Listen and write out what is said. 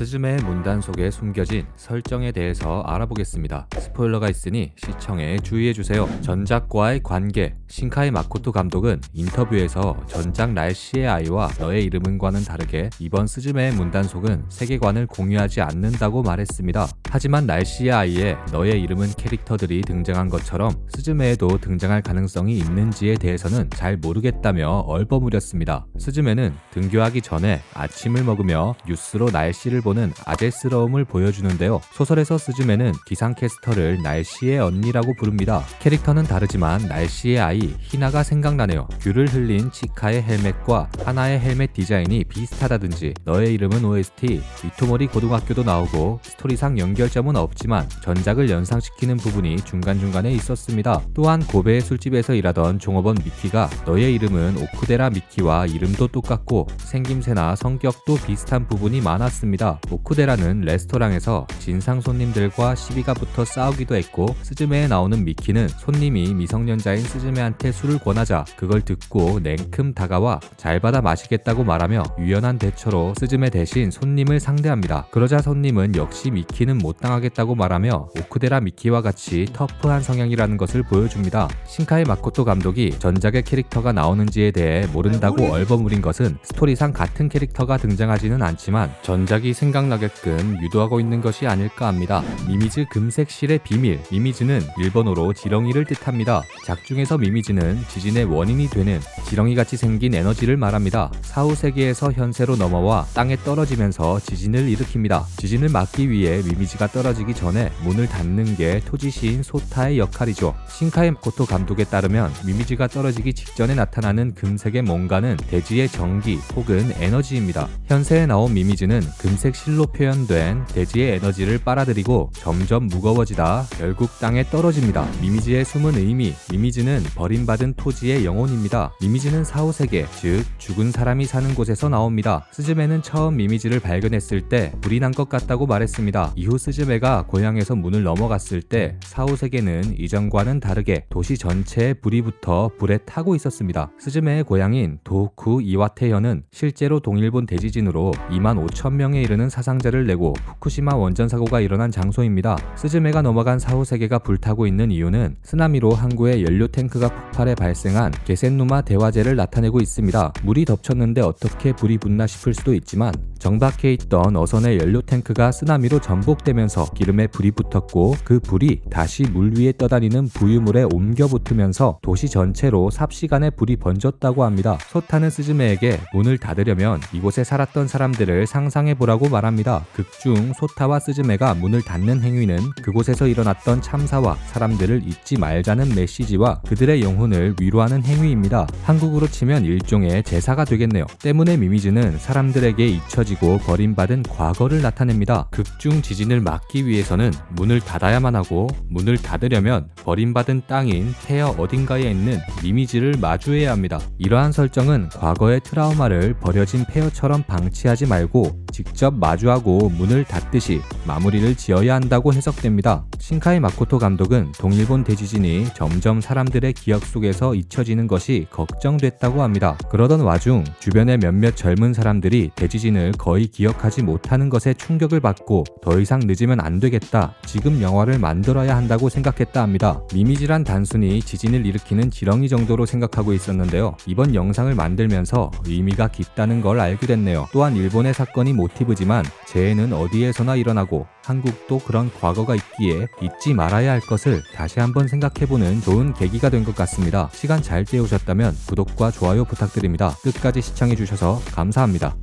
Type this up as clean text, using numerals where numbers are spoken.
스즈메의 문단 속에 숨겨진 설정에 대해서 알아보겠습니다. 스포일러가 있으니 시청에 주의해주세요. 전작과의 관계. 신카이 마코토 감독은 인터뷰에서 전작 날씨의 아이와 너의 이름은과는 다르게 이번 스즈메의 문단속은 세계관을 공유하지 않는다고 말했습니다. 하지만 날씨의 아이에 너의 이름은 캐릭터들이 등장한 것처럼 스즈메에도 등장할 가능성이 있는지에 대해서는 잘 모르겠다며 얼버무렸습니다. 스즈메는 등교하기 전에 아침을 먹으며 뉴스로 날씨를 보는 아재스러움을 보여주는데요. 소설에서 스즈메는 기상캐스터를 날씨의 언니라고 부릅니다. 캐릭터는 다르지만 날씨의 아이 히나가 생각나네요. 귤을 흘린 치카의 헬멧과 하나의 헬멧 디자인이 비슷하다든지 너의 이름은 OST, 이토모리 고등학교도 나오고 스토리상 연결점은 없지만 전작을 연상시키는 부분이 중간중간에 있었습니다. 또한 고베의 술집에서 일하던 종업원 미키가 너의 이름은 오쿠데라 미키와 이름도 똑같고 생김새나 성격도 비슷한 부분이 많았습니다. 오쿠데라는 레스토랑에서 진상 손님들과 시비가 붙어 싸우기도 했고 스즈메에 나오는 미키는 손님이 미성년자인 스즈메한테 술을 권하자 그걸 듣고 냉큼 다가와 잘 받아 마시겠다고 말하며 유연한 대처로 스즈메 대신 손님을 상대합니다. 그러자 손님은 역시 미키는 못 당하겠다고 말하며 오쿠데라 미키와 같이 터프한 성향이라는 것을 보여줍니다. 신카이 마코토 감독이 전작의 캐릭터가 나오는지에 대해 모른다고 얼버무린 것은 스토리상 같은 캐릭터가 등장하지는 않지만 전작이 생각나게끔 유도하고 있는 것이 아닐까 합니다. 미미즈 금색실의 비밀. 미미즈는 일본어로 지렁이를 뜻합니다. 작중에서 미미즈는 지진의 원인이 되는 지렁이같이 생긴 에너지를 말합니다. 사후세계에서 현세로 넘어와 땅에 떨어지면서 지진을 일으킵니다. 지진을 막기 위해 미미즈가 떨어지기 전에 문을 닫는 게 토지시인 소타의 역할이죠. 신카이 마코토 감독에 따르면 미미즈가 떨어지기 직전에 나타나는 금색의 뭔가는 대지의 전기 혹은 에너지입니다. 현세에 나온 미미즈는 금색 실로 표현된 대지의 에너지를 빨아들이고 점점 무거워지다 결국 땅에 떨어집니다. 미미즈의 숨은 의미. 미미즈는 버림받은 토지의 영혼입니다. 미미즈는 사후세계, 즉 죽은 사람이 사는 곳에서 나옵니다. 스즈메는 처음 미미즈를 발견했을 때 불이 난 것 같다고 말했습니다. 이후 스즈메가 고향에서 문을 넘어갔을 때 사후세계는 이전과는 다르게 도시 전체에 불이 붙어 불에 타고 있었습니다. 스즈메의 고향인 도쿠 이와테현은 실제로 동일본 대지진으로 25,000명에 이르는 사상자를 내고 후쿠시마 원전 사고가 일어난 장소입니다. 스즈메가 넘어간 사후세계가 불타고 있는 이유는 쓰나미로 항구의 연료 탱크가 폭발해 발생한 게센누마 대화재를 나타내고 있습니다. 물이 덮쳤는데 어떻게 불이 붙나 싶을 수도 있지만 정박해 있던 어선의 연료 탱크가 쓰나미로 전복되면서 기름에 불이 붙었고 그 불이 다시 물 위에 떠다니는 부유물에 옮겨 붙으면서 도시 전체로 삽시간에 불이 번졌다고 합니다. 소타는 스즈메에게 문을 닫으려면 이곳에 살았던 사람들을 상상해보라고 말합니다. 극중 소타와 스즈메가 문을 닫는 행위는 그곳에서 일어났던 참사와 사람들을 잊지 말자는 메시지와 그들의 영혼을 위로하는 행위입니다. 한국으로 치면 일종의 제사가 되겠네요. 때문에 미미즈는 사람들에게 잊혀지고 버림받은 과거를 나타냅니다. 극중 지진을 막기 위해서는 문을 닫아야만 하고 문을 닫으려면 버림받은 땅인 폐허 어딘가에 있는 미미즈를 마주해야 합니다. 이러한 설정은 과거의 트라우마를 버려진 폐허처럼 방치하지 말고 직접 마주하고 문을 닫듯이 마무리를 지어야 한다고 해석됩니다. 신카이 마코토 감독은 동일본 대지진이 점점 사람들의 기억 속에서 잊혀지는 것이 걱정됐다고 합니다. 그러던 와중 주변의 몇몇 젊은 사람들이 대지진을 거의 기억하지 못하는 것에 충격을 받고 더 이상 늦으면 안 되겠다. 지금 영화를 만들어야 한다고 생각했다 합니다. 미미즈란 단순히 지진을 일으키는 지렁이 정도로 생각하고 있었는데요. 이번 영상을 만들면서 의미가 깊다는 걸 알게 됐네요. 또한 일본의 사건이 모티브지만 재해는 어디에서나 일어나고 한국도 그런 과거가 있기에 잊지 말아야 할 것을 다시 한번 생각해보는 좋은 계기가 된 것 같습니다. 시간 잘 때우셨다면 구독과 좋아요 부탁드립니다. 끝까지 시청해주셔서 감사합니다.